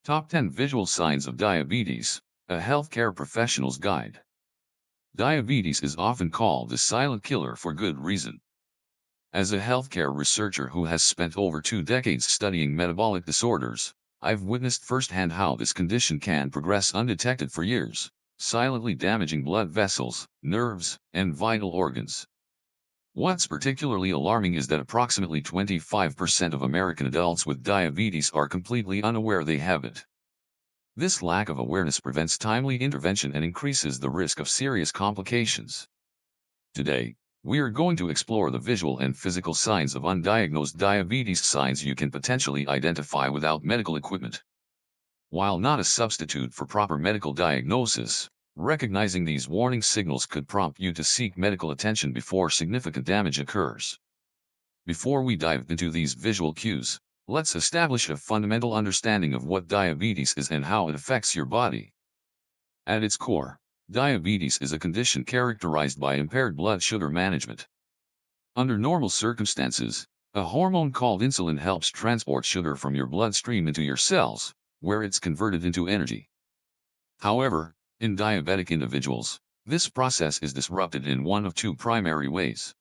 Top 10 Visual Signs of Diabetes, a Healthcare Professional's Guide. Diabetes is often called the silent killer for good reason. As a healthcare researcher who has spent over 2 decades studying metabolic disorders, I've witnessed firsthand how this condition can progress undetected for years, silently damaging blood vessels, nerves, and vital organs. What's particularly alarming is that approximately 25% of American adults with diabetes are completely unaware they have it. This lack of awareness prevents timely intervention and increases the risk of serious complications. Today, we are going to explore the visual and physical signs of undiagnosed diabetes, signs you can potentially identify without medical equipment. While not a substitute for proper medical diagnosis, recognizing these warning signals could prompt you to seek medical attention before significant damage occurs. Before we dive into these visual cues, let's establish a fundamental understanding of what diabetes is and how it affects your body. At its core, diabetes is a condition characterized by impaired blood sugar management. Under normal circumstances, a hormone called insulin helps transport sugar from your bloodstream into your cells, where it's converted into energy. However, in diabetic individuals, this process is disrupted in one of two primary ways.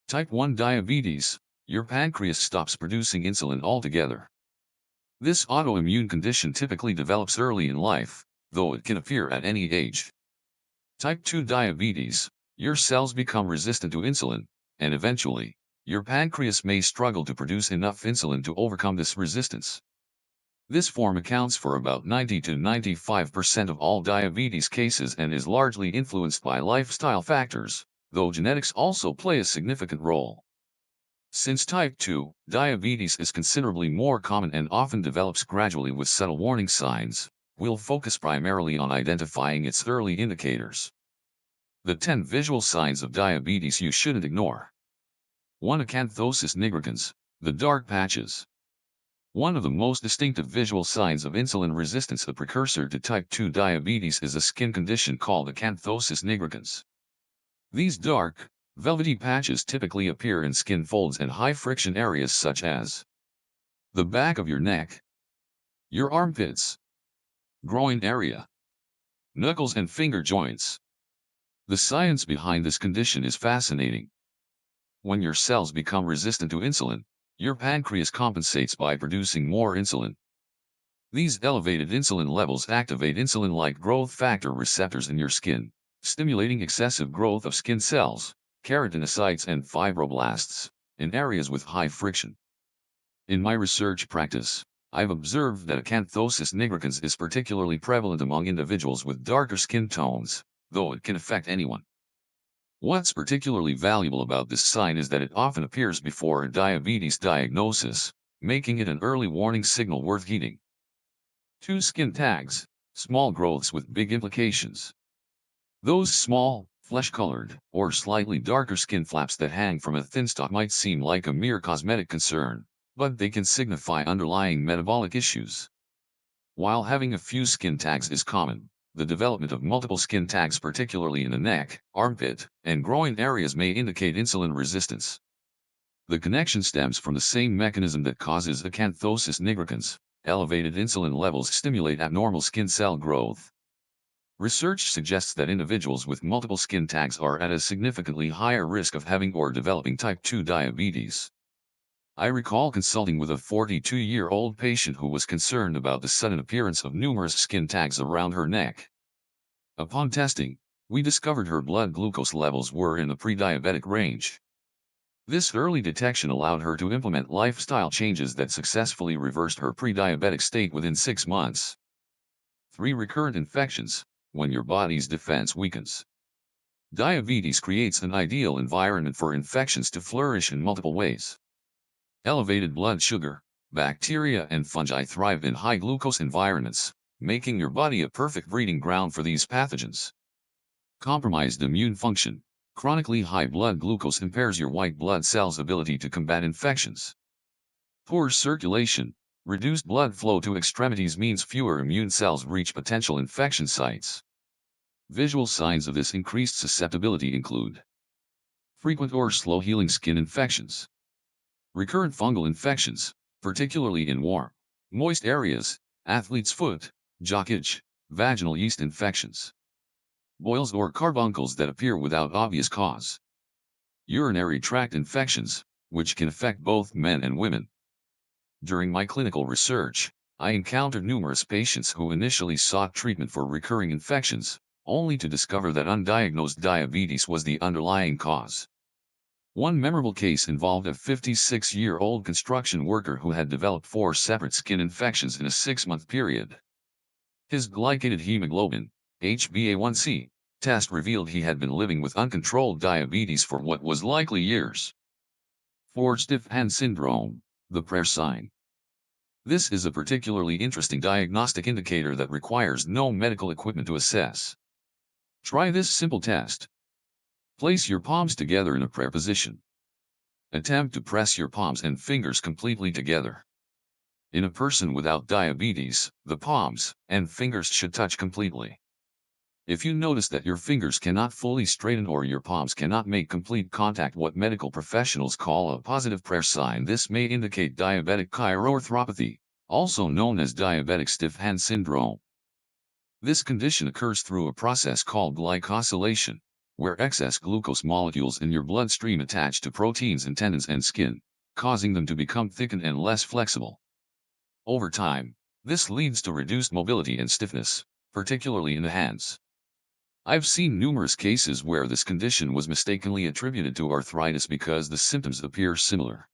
Type 1 diabetes, your pancreas stops producing insulin altogether. This autoimmune condition typically develops early in life, though it can appear at any age. Type 2 diabetes, your cells become resistant to insulin, and eventually, your pancreas may struggle to produce enough insulin to overcome this resistance. This form accounts for about 90 to 95% of all diabetes cases and is largely influenced by lifestyle factors, though genetics also play a significant role. Since type 2 diabetes is considerably more common and often develops gradually with subtle warning signs, we'll focus primarily on identifying its early indicators. The 10 visual signs of diabetes you shouldn't ignore. 1. Acanthosis nigricans, the dark patches. One of the most distinctive visual signs of insulin resistance, a precursor to type 2 diabetes, is a skin condition called acanthosis nigricans. These dark, velvety patches typically appear in skin folds and high-friction areas such as the back of your neck, your armpits, groin area, knuckles and finger joints. The science behind this condition is fascinating. When your cells become resistant to insulin, your pancreas compensates by producing more insulin. These elevated insulin levels activate insulin-like growth factor receptors in your skin, stimulating excessive growth of skin cells, keratinocytes and fibroblasts, in areas with high friction. In my research practice, I've observed that acanthosis nigricans is particularly prevalent among individuals with darker skin tones, though it can affect anyone. What's particularly valuable about this sign is that it often appears before a diabetes diagnosis, making it an early warning signal worth heeding. 2. Skin tags, small growths with big implications. Those small, flesh-colored, or slightly darker skin flaps that hang from a thin stalk might seem like a mere cosmetic concern, but they can signify underlying metabolic issues. While having a few skin tags is common, the development of multiple skin tags, particularly in the neck, armpit, and groin areas, may indicate insulin resistance. The connection stems from the same mechanism that causes acanthosis nigricans. Elevated insulin levels stimulate abnormal skin cell growth. Research suggests that individuals with multiple skin tags are at a significantly higher risk of having or developing type 2 diabetes. I recall consulting with a 42-year-old patient who was concerned about the sudden appearance of numerous skin tags around her neck. Upon testing, we discovered her blood glucose levels were in the pre-diabetic range. This early detection allowed her to implement lifestyle changes that successfully reversed her pre-diabetic state within 6 months. 3. Recurrent infections, when your body's defense weakens. Diabetes creates an ideal environment for infections to flourish in multiple ways. Elevated blood sugar, bacteria and fungi thrive in high glucose environments, making your body a perfect breeding ground for these pathogens. Compromised immune function. Chronically high blood glucose impairs your white blood cells' ability to combat infections. Poor circulation. Reduced blood flow to extremities means fewer immune cells reach potential infection sites. Visual signs of this increased susceptibility include frequent or slow-healing skin infections, recurrent fungal infections, particularly in warm, moist areas, athlete's foot, jock itch, vaginal yeast infections, boils or carbuncles that appear without obvious cause, urinary tract infections, which can affect both men and women. During my clinical research, I encountered numerous patients who initially sought treatment for recurring infections, only to discover that undiagnosed diabetes was the underlying cause. One memorable case involved a 56-year-old construction worker who had developed 4 separate skin infections in a 6-month period. His glycated hemoglobin, HbA1c, test revealed he had been living with uncontrolled diabetes for what was likely years. 4. Stiff hand syndrome, the prayer sign. This is a particularly interesting diagnostic indicator that requires no medical equipment to assess. Try this simple test. Place your palms together in a prayer position. Attempt to press your palms and fingers completely together. In a person without diabetes, the palms and fingers should touch completely. If you notice that your fingers cannot fully straighten or your palms cannot make complete contact, what medical professionals call a positive prayer sign, this may indicate diabetic chiroarthropathy, also known as diabetic stiff hand syndrome. This condition occurs through a process called glycosylation, where excess glucose molecules in your bloodstream attach to proteins in tendons and skin, causing them to become thickened and less flexible. Over time, this leads to reduced mobility and stiffness, particularly in the hands. I've seen numerous cases where this condition was mistakenly attributed to arthritis because the symptoms appear similar.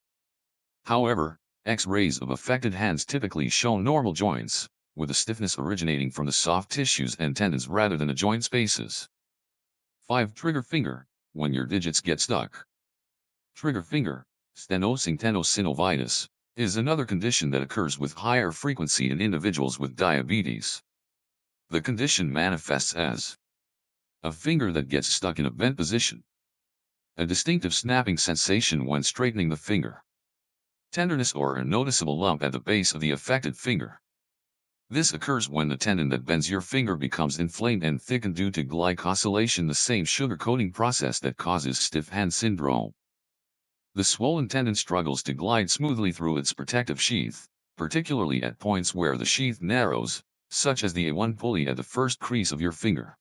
However, X-rays of affected hands typically show normal joints, with the stiffness originating from the soft tissues and tendons rather than the joint spaces. 5. Trigger finger, when your digits get stuck. Trigger finger, stenosyntenosynovitis, is another condition that occurs with higher frequency in individuals with diabetes. The condition manifests as a finger that gets stuck in a bent position, a distinctive snapping sensation when straightening the finger, tenderness or a noticeable lump at the base of the affected finger. This occurs when the tendon that bends your finger becomes inflamed and thickened due to glycosylation, the same sugar coating process that causes stiff hand syndrome. The swollen tendon struggles to glide smoothly through its protective sheath, particularly at points where the sheath narrows, such as the A1 pulley at the first crease of your finger.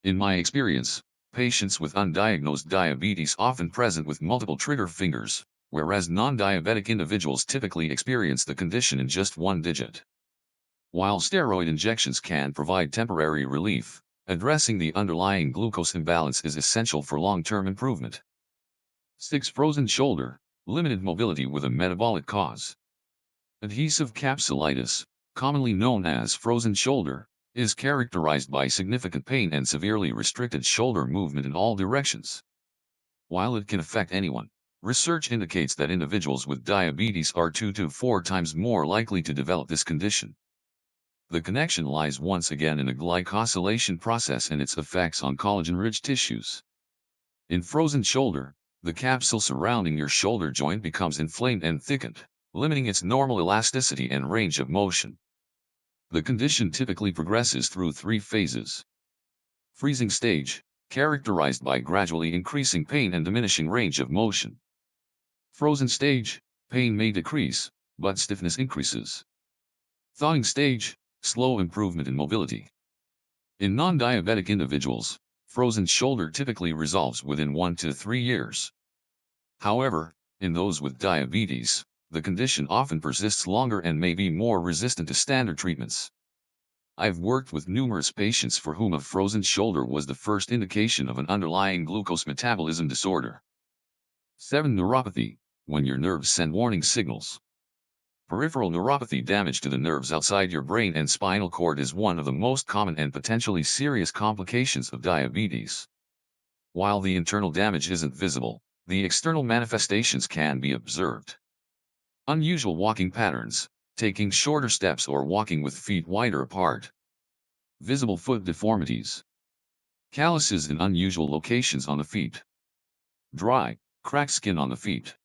In my experience, patients with undiagnosed diabetes often present with multiple trigger fingers, whereas non-diabetic individuals typically experience the condition in just one digit. While steroid injections can provide temporary relief, addressing the underlying glucose imbalance is essential for long-term improvement. 6. Frozen shoulder, limited mobility with a metabolic cause. Adhesive capsulitis, commonly known as frozen shoulder, is characterized by significant pain and severely restricted shoulder movement in all directions. While it can affect anyone, research indicates that individuals with diabetes are 2 to 4 times more likely to develop this condition. The connection lies once again in the glycosylation process and its effects on collagen-rich tissues. In frozen shoulder, the capsule surrounding your shoulder joint becomes inflamed and thickened, limiting its normal elasticity and range of motion. The condition typically progresses through 3 phases. Freezing stage, characterized by gradually increasing pain and diminishing range of motion. Frozen stage, pain may decrease, but stiffness increases. Thawing stage, slow improvement in mobility. In non-diabetic individuals, frozen shoulder typically resolves within 1 to 3 years. However, in those with diabetes, the condition often persists longer and may be more resistant to standard treatments. I've worked with numerous patients for whom a frozen shoulder was the first indication of an underlying glucose metabolism disorder. 7. Neuropathy, when your nerves send warning signals. Peripheral neuropathy, damage to the nerves outside your brain and spinal cord, is one of the most common and potentially serious complications of diabetes. While the internal damage isn't visible, the external manifestations can be observed. Unusual walking patterns, taking shorter steps or walking with feet wider apart. Visible foot deformities. Calluses in unusual locations on the feet. Dry, cracked skin on the feet.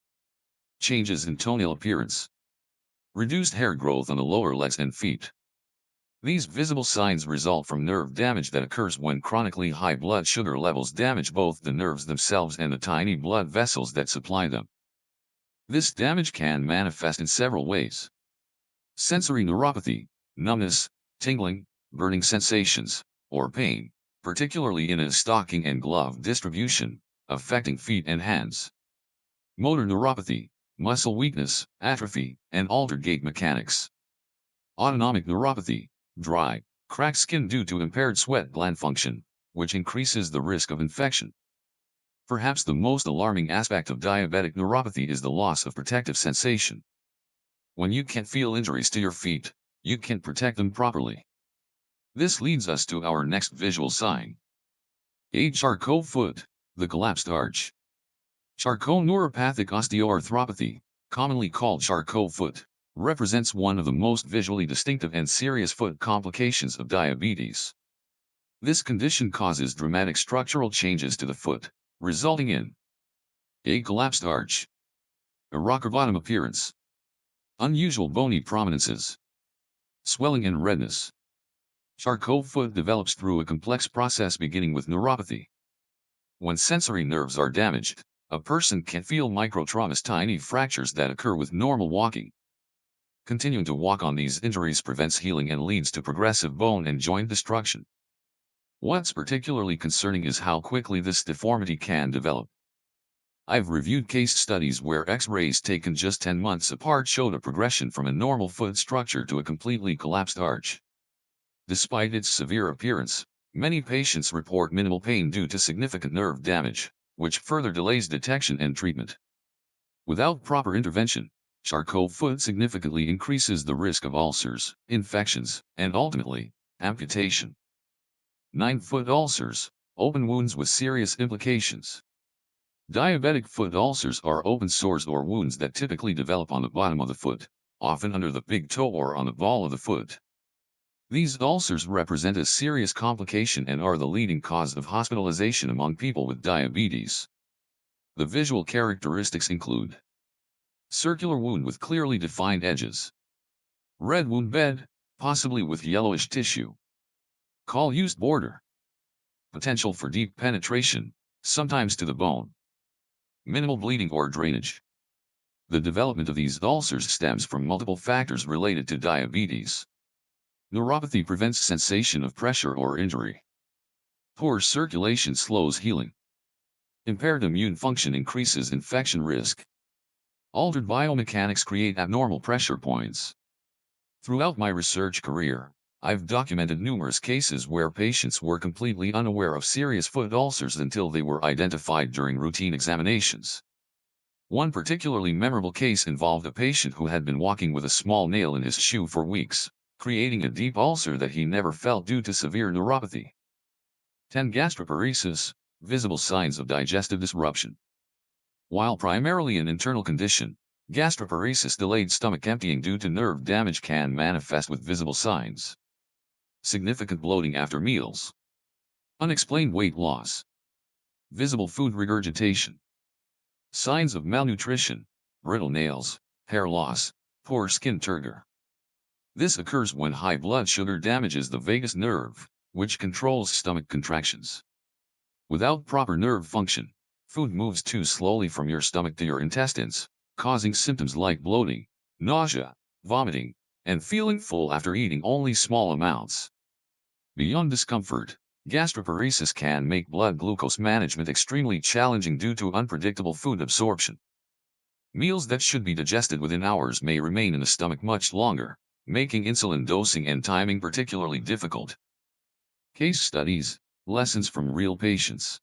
Changes in toenail appearance. Reduced hair growth on the lower legs and feet. These visible signs result from nerve damage that occurs when chronically high blood sugar levels damage both the nerves themselves and the tiny blood vessels that supply them. This damage can manifest in several ways. Sensory neuropathy, numbness, tingling, burning sensations, or pain, particularly in a stocking and glove distribution, affecting feet and hands. Motor neuropathy, muscle weakness, atrophy, and altered gait mechanics. Autonomic neuropathy, dry, cracked skin due to impaired sweat gland function, which increases the risk of infection. Perhaps the most alarming aspect of diabetic neuropathy is the loss of protective sensation. When you can't feel injuries to your feet, you can't protect them properly. This leads us to our next visual sign. Charcot foot, the collapsed arch. Charcot neuropathic osteoarthropathy, commonly called Charcot foot, represents one of the most visually distinctive and serious foot complications of diabetes. This condition causes dramatic structural changes to the foot, resulting in a collapsed arch, a rocker bottom appearance, unusual bony prominences, swelling and redness. Charcot foot develops through a complex process beginning with neuropathy. When sensory nerves are damaged, a person can feel microtraumas, tiny fractures that occur with normal walking. Continuing to walk on these injuries prevents healing and leads to progressive bone and joint destruction. What's particularly concerning is how quickly this deformity can develop. I've reviewed case studies where X-rays taken just 10 months apart showed a progression from a normal foot structure to a completely collapsed arch. Despite its severe appearance, many patients report minimal pain due to significant nerve damage, which further delays detection and treatment. Without proper intervention, Charcot foot significantly increases the risk of ulcers, infections, and ultimately, amputation. 9-foot ulcers, open wounds with serious implications. Diabetic foot ulcers are open sores or wounds that typically develop on the bottom of the foot, often under the big toe or on the ball of the foot. These ulcers represent a serious complication and are the leading cause of hospitalization among people with diabetes. The visual characteristics include circular wound with clearly defined edges, red wound bed, possibly with yellowish tissue, caul-used border, potential for deep penetration, sometimes to the bone, minimal bleeding or drainage. The development of these ulcers stems from multiple factors related to diabetes. Neuropathy prevents sensation of pressure or injury. Poor circulation slows healing. Impaired immune function increases infection risk. Altered biomechanics create abnormal pressure points. Throughout my research career, I've documented numerous cases where patients were completely unaware of serious foot ulcers until they were identified during routine examinations. One particularly memorable case involved a patient who had been walking with a small nail in his shoe for weeks, creating a deep ulcer that he never felt due to severe neuropathy. 10. Gastroparesis, visible signs of digestive disruption. While primarily an internal condition, gastroparesis, delayed stomach emptying due to nerve damage, can manifest with visible signs. Significant bloating after meals. Unexplained weight loss. Visible food regurgitation. Signs of malnutrition, brittle nails, hair loss, poor skin turgor. This occurs when high blood sugar damages the vagus nerve, which controls stomach contractions. Without proper nerve function, food moves too slowly from your stomach to your intestines, causing symptoms like bloating, nausea, vomiting, and feeling full after eating only small amounts. Beyond discomfort, gastroparesis can make blood glucose management extremely challenging due to unpredictable food absorption. Meals that should be digested within hours may remain in the stomach much longer, making insulin dosing and timing particularly difficult. Case studies, lessons from real patients.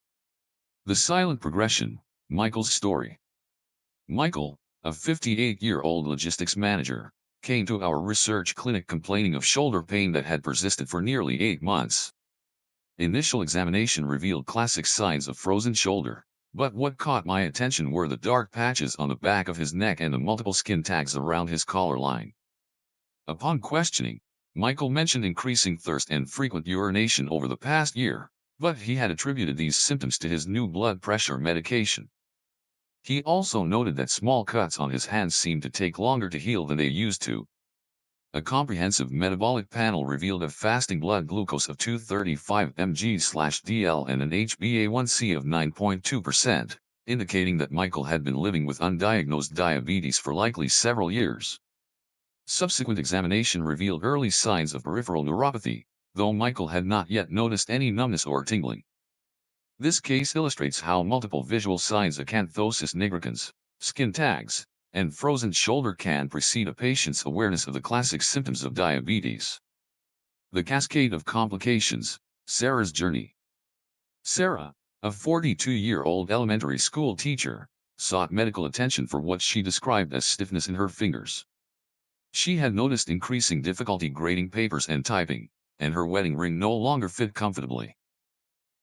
The silent progression, Michael's story. Michael, a 58-year-old logistics manager, came to our research clinic complaining of shoulder pain that had persisted for nearly 8 months. Initial examination revealed classic signs of frozen shoulder, but what caught my attention were the dark patches on the back of his neck and the multiple skin tags around his collar line. Upon questioning, Michael mentioned increasing thirst and frequent urination over the past year, but he had attributed these symptoms to his new blood pressure medication. He also noted that small cuts on his hands seemed to take longer to heal than they used to. A comprehensive metabolic panel revealed a fasting blood glucose of 235 mg/dl and an HbA1c of 9.2%, indicating that Michael had been living with undiagnosed diabetes for likely several years. Subsequent examination revealed early signs of peripheral neuropathy, though Michael had not yet noticed any numbness or tingling. This case illustrates how multiple visual signs, acanthosis nigricans, skin tags, and frozen shoulder can precede a patient's awareness of the classic symptoms of diabetes. The cascade of complications, Sarah's journey. Sarah, a 42-year-old elementary school teacher, sought medical attention for what she described as stiffness in her fingers. She had noticed increasing difficulty grading papers and typing, and her wedding ring no longer fit comfortably.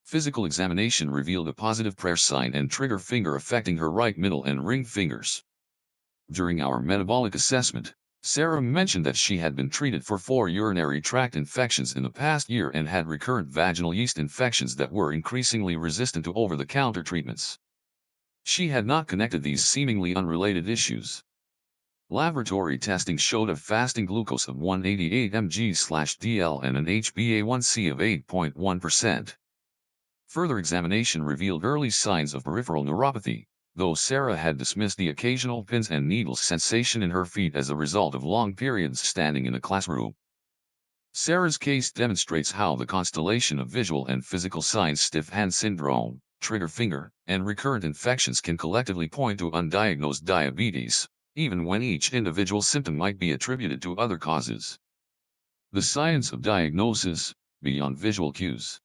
Physical examination revealed a positive prayer sign and trigger finger affecting her right middle and ring fingers. During our metabolic assessment, Sarah mentioned that she had been treated for 4 urinary tract infections in the past year and had recurrent vaginal yeast infections that were increasingly resistant to over-the-counter treatments. She had not connected these seemingly unrelated issues. Laboratory testing showed a fasting glucose of 188 mg/dl and an HbA1c of 8.1%. Further examination revealed early signs of peripheral neuropathy, though Sarah had dismissed the occasional pins and needles sensation in her feet as a result of long periods standing in a classroom. Sarah's case demonstrates how the constellation of visual and physical signs, stiff hand syndrome, trigger finger, and recurrent infections can collectively point to undiagnosed diabetes, even when each individual symptom might be attributed to other causes. The science of diagnosis, beyond visual cues.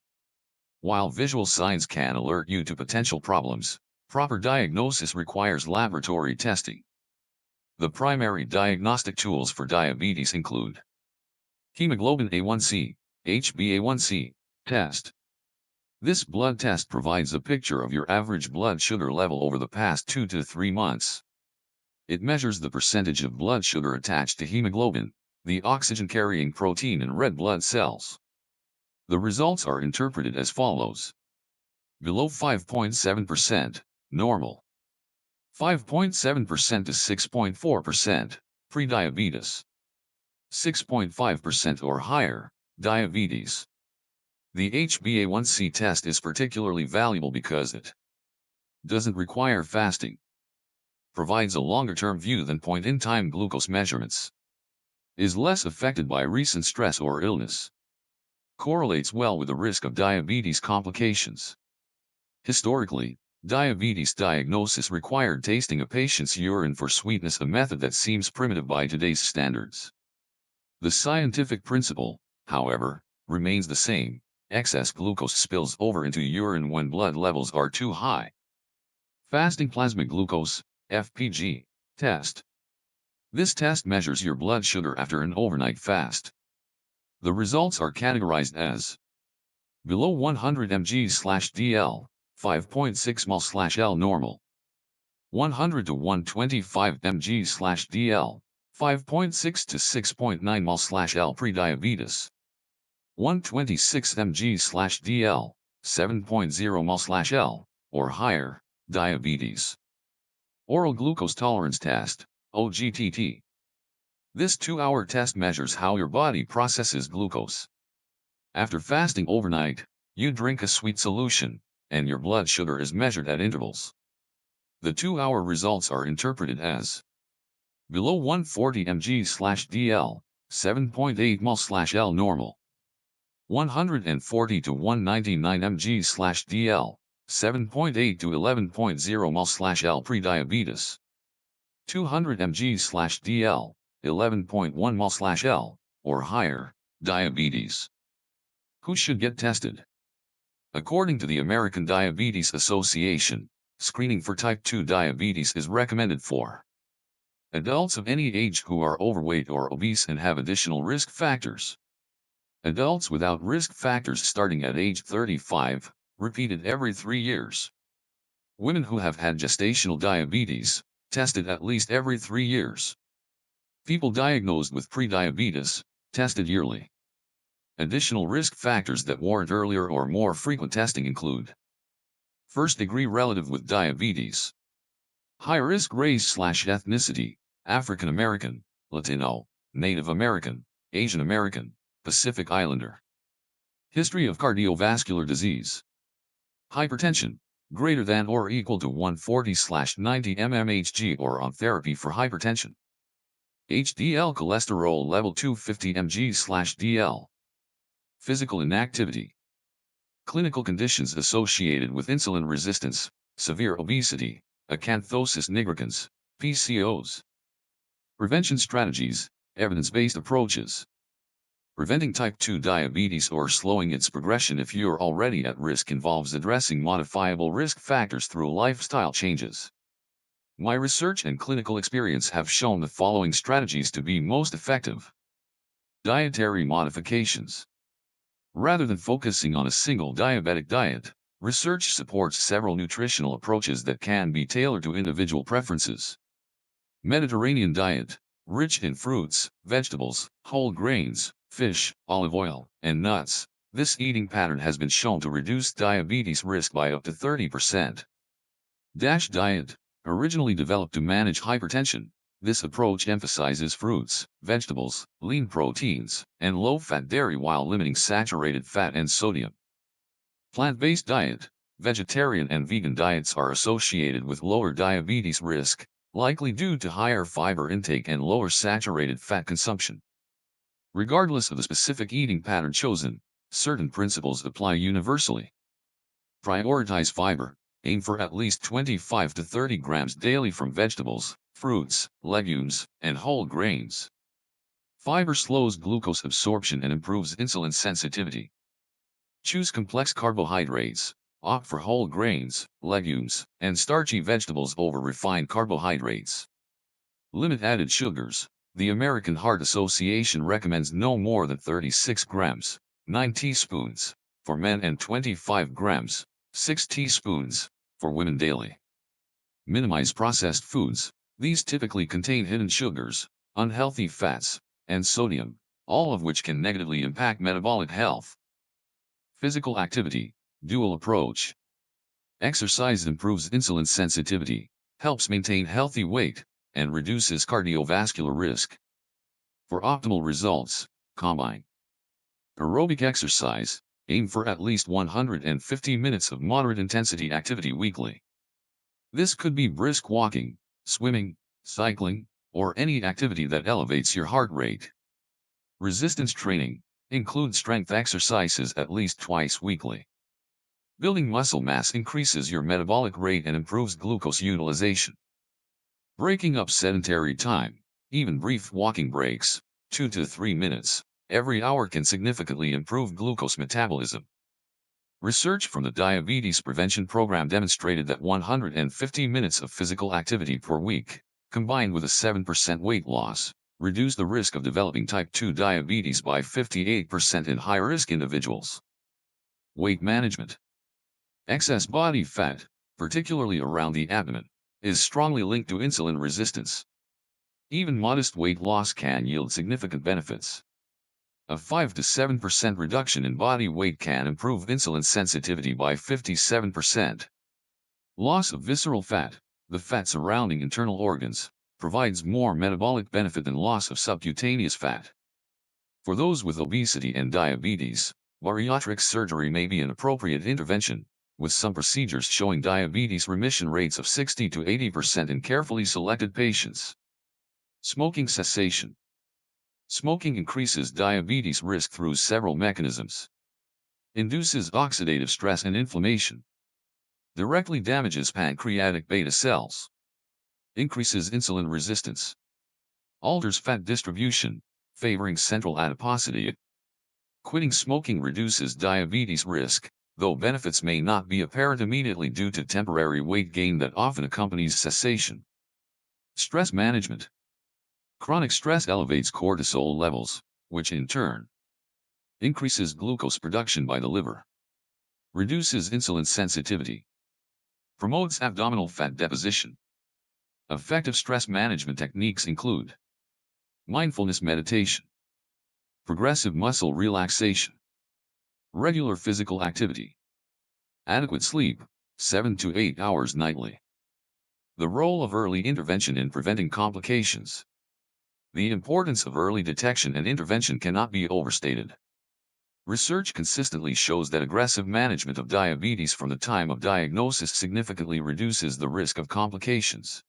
While visual signs can alert you to potential problems, proper diagnosis requires laboratory testing. The primary diagnostic tools for diabetes include hemoglobin A1c, HbA1c, test. This blood test provides a picture of your average blood sugar level over the past 2 to 3 months. It measures the percentage of blood sugar attached to hemoglobin, the oxygen-carrying protein in red blood cells. The results are interpreted as follows. Below 5.7%, normal. 5.7% to 6.4%, prediabetes. 6.5% or higher, diabetes. The HbA1c test is particularly valuable because it doesn't require fasting, provides a longer-term view than point-in-time glucose measurements, is less affected by recent stress or illness, correlates well with the risk of diabetes complications. Historically, diabetes diagnosis required tasting a patient's urine for sweetness, a method that seems primitive by today's standards. The scientific principle, however, remains the same. Excess glucose spills over into urine when blood levels are too high. Fasting plasma glucose, FPG, test. This test measures your blood sugar after an overnight fast. The results are categorized as below 100 mg/dl, 5.6 mol/L normal. 100 to 125 mg/dl, 5.6 to 6.9 mol/L prediabetes. 126 mg/dl, 7.0 mol/L, or higher, diabetes. Oral glucose tolerance test, OGTT. This 2-hour test measures how your body processes glucose. After fasting overnight, you drink a sweet solution, and your blood sugar is measured at intervals. The 2-hour results are interpreted as below 140 mg/dl, 7.8 mol/L normal. 140 to 199 mg/dl, 7.8 to 11.0 mol/L prediabetes. 200 mg/dl, 11.1 mol/L, or higher, diabetes. Who should get tested? According to the American Diabetes Association, screening for type 2 diabetes is recommended for adults of any age who are overweight or obese and have additional risk factors. Adults without risk factors starting at age 35, repeated every 3 years. Women who have had gestational diabetes, tested at least every 3 years. People diagnosed with prediabetes, tested yearly. Additional risk factors that warrant earlier or more frequent testing include first-degree relative with diabetes, high-risk race/ethnicity, African American, Latino, Native American, Asian American, Pacific Islander. History of cardiovascular disease. Hypertension, greater than or equal to 140/90 mmHg or on therapy for hypertension. HDL cholesterol level 250 mg/dl. Physical inactivity. Clinical conditions associated with insulin resistance, severe obesity, acanthosis nigricans, PCOS. Prevention strategies, evidence-based approaches. Preventing type 2 diabetes or slowing its progression if you're already at risk involves addressing modifiable risk factors through lifestyle changes. My research and clinical experience have shown the following strategies to be most effective. Dietary modifications. Rather than focusing on a single diabetic diet, research supports several nutritional approaches that can be tailored to individual preferences. Mediterranean diet, rich in fruits, vegetables, whole grains, fish, olive oil, and nuts. This eating pattern has been shown to reduce diabetes risk by up to 30%. DASH diet, originally developed to manage hypertension. This approach emphasizes fruits, vegetables, lean proteins, and low-fat dairy while limiting saturated fat and sodium. Plant-based diet, vegetarian and vegan diets are associated with lower diabetes risk, likely due to higher fiber intake and lower saturated fat consumption. Regardless of the specific eating pattern chosen, certain principles apply universally. Prioritize fiber. Aim for at least 25 to 30 grams daily from vegetables, fruits, legumes, and whole grains. Fiber slows glucose absorption and improves insulin sensitivity. Choose complex carbohydrates. Opt for whole grains, legumes, and starchy vegetables over refined carbohydrates. Limit added sugars. The American Heart Association recommends no more than 36 grams, 9 teaspoons, for men and 25 grams, 6 teaspoons, for women daily. Minimize processed foods. These typically contain hidden sugars, unhealthy fats, and sodium, all of which can negatively impact metabolic health. Physical activity, dual approach. Exercise improves insulin sensitivity, helps maintain healthy weight, and reduces cardiovascular risk. For optimal results, combine aerobic exercise. Aim for at least 150 minutes of moderate intensity activity weekly. This could be brisk walking, swimming, cycling, or any activity that elevates your heart rate. Resistance training. Include strength exercises at least twice weekly. Building muscle mass increases your metabolic rate and improves glucose utilization. Breaking up sedentary time. Even brief walking breaks, 2 to 3 minutes, every hour can significantly improve glucose metabolism. Research from the Diabetes Prevention Program demonstrated that 150 minutes of physical activity per week, combined with a 7% weight loss, reduced the risk of developing type 2 diabetes by 58% in high-risk individuals. Weight management. Excess body fat, particularly around the abdomen, is strongly linked to insulin resistance. Even modest weight loss can yield significant benefits. A 5 to 7% reduction in body weight can improve insulin sensitivity by 57%. Loss of visceral fat, the fat surrounding internal organs, provides more metabolic benefit than loss of subcutaneous fat. For those with obesity and diabetes, bariatric surgery may be an appropriate intervention, with some procedures showing diabetes remission rates of 60 to 80% in carefully selected patients. Smoking cessation. Smoking increases diabetes risk through several mechanisms. Induces oxidative stress and inflammation. Directly damages pancreatic beta cells. Increases insulin resistance. Alters fat distribution, favoring central adiposity. Quitting smoking reduces diabetes risk, though benefits may not be apparent immediately due to temporary weight gain that often accompanies cessation. Stress management. Chronic stress elevates cortisol levels, which in turn increases glucose production by the liver. Reduces insulin sensitivity. Promotes abdominal fat deposition. Effective stress management techniques include mindfulness meditation, progressive muscle relaxation, regular physical activity, adequate sleep, 7 to 8 hours nightly. The role of early intervention in preventing complications. The importance of early detection and intervention cannot be overstated. Research consistently shows that aggressive management of diabetes from the time of diagnosis significantly reduces the risk of complications.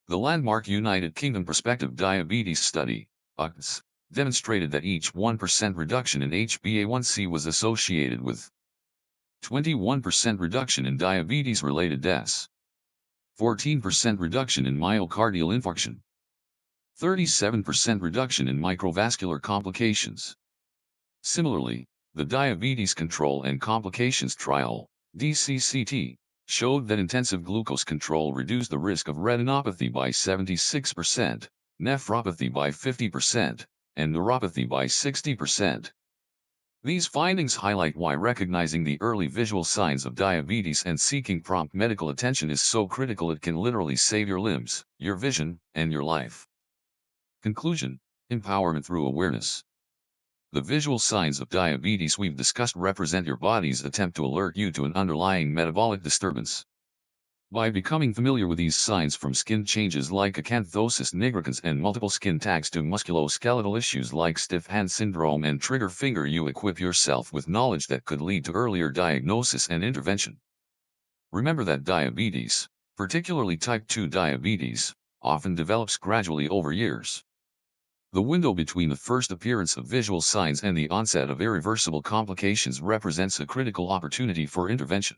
The landmark United Kingdom prospective diabetes study, UCS, demonstrated that each 1% reduction in HbA1c was associated with 21% reduction in diabetes-related deaths, 14% reduction in myocardial infarction, 37% reduction in microvascular complications. Similarly, the Diabetes Control and Complications Trial, DCCT, showed that intensive glucose control reduced the risk of retinopathy by 76%, nephropathy by 50%, and neuropathy by 60%. These findings highlight why recognizing the early visual signs of diabetes and seeking prompt medical attention is so critical. It can literally save your limbs, your vision, and your life. Conclusion: empowerment through awareness. The visual signs of diabetes we've discussed represent your body's attempt to alert you to an underlying metabolic disturbance. By becoming familiar with these signs, from skin changes like acanthosis, nigricans, and multiple skin tags to musculoskeletal issues like stiff hand syndrome and trigger finger, you equip yourself with knowledge that could lead to earlier diagnosis and intervention. Remember that diabetes, particularly type 2 diabetes, often develops gradually over years. The window between the first appearance of visual signs and the onset of irreversible complications represents a critical opportunity for intervention.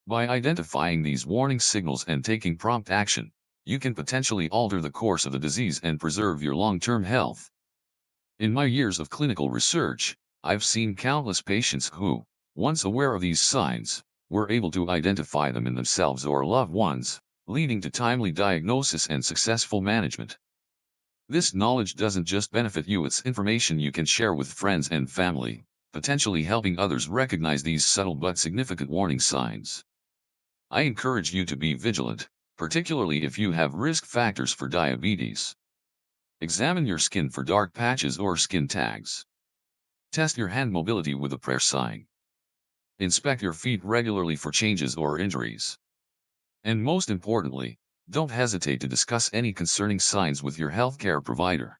By identifying these warning signals and taking prompt action, you can potentially alter the course of the disease and preserve your long-term health. In my years of clinical research, I've seen countless patients who, once aware of these signs, were able to identify them in themselves or loved ones, leading to timely diagnosis and successful management. This knowledge doesn't just benefit you, it's information you can share with friends and family, potentially helping others recognize these subtle but significant warning signs. I encourage you to be vigilant, particularly if you have risk factors for diabetes. Examine your skin for dark patches or skin tags. Test your hand mobility with a prayer sign. Inspect your feet regularly for changes or injuries. And most importantly, don't hesitate to discuss any concerning signs with your healthcare provider.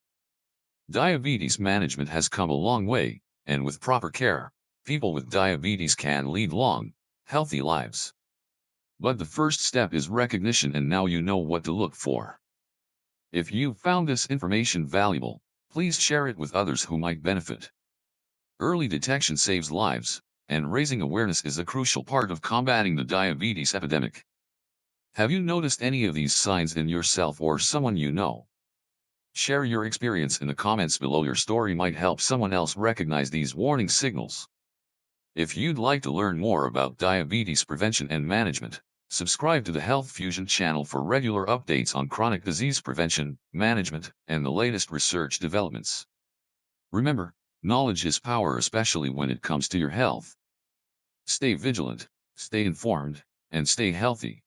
Diabetes management has come a long way, and with proper care, people with diabetes can lead long, healthy lives. But the first step is recognition, and now you know what to look for. If you found this information valuable, please share it with others who might benefit. Early detection saves lives, and raising awareness is a crucial part of combating the diabetes epidemic. Have you noticed any of these signs in yourself or someone you know? Share your experience in the comments below. Your story might help someone else recognize these warning signals. If you'd like to learn more about diabetes prevention and management, subscribe to the Health Fusion channel for regular updates on chronic disease prevention, management, and the latest research developments. Remember, knowledge is power, especially when it comes to your health. Stay vigilant, stay informed, and stay healthy.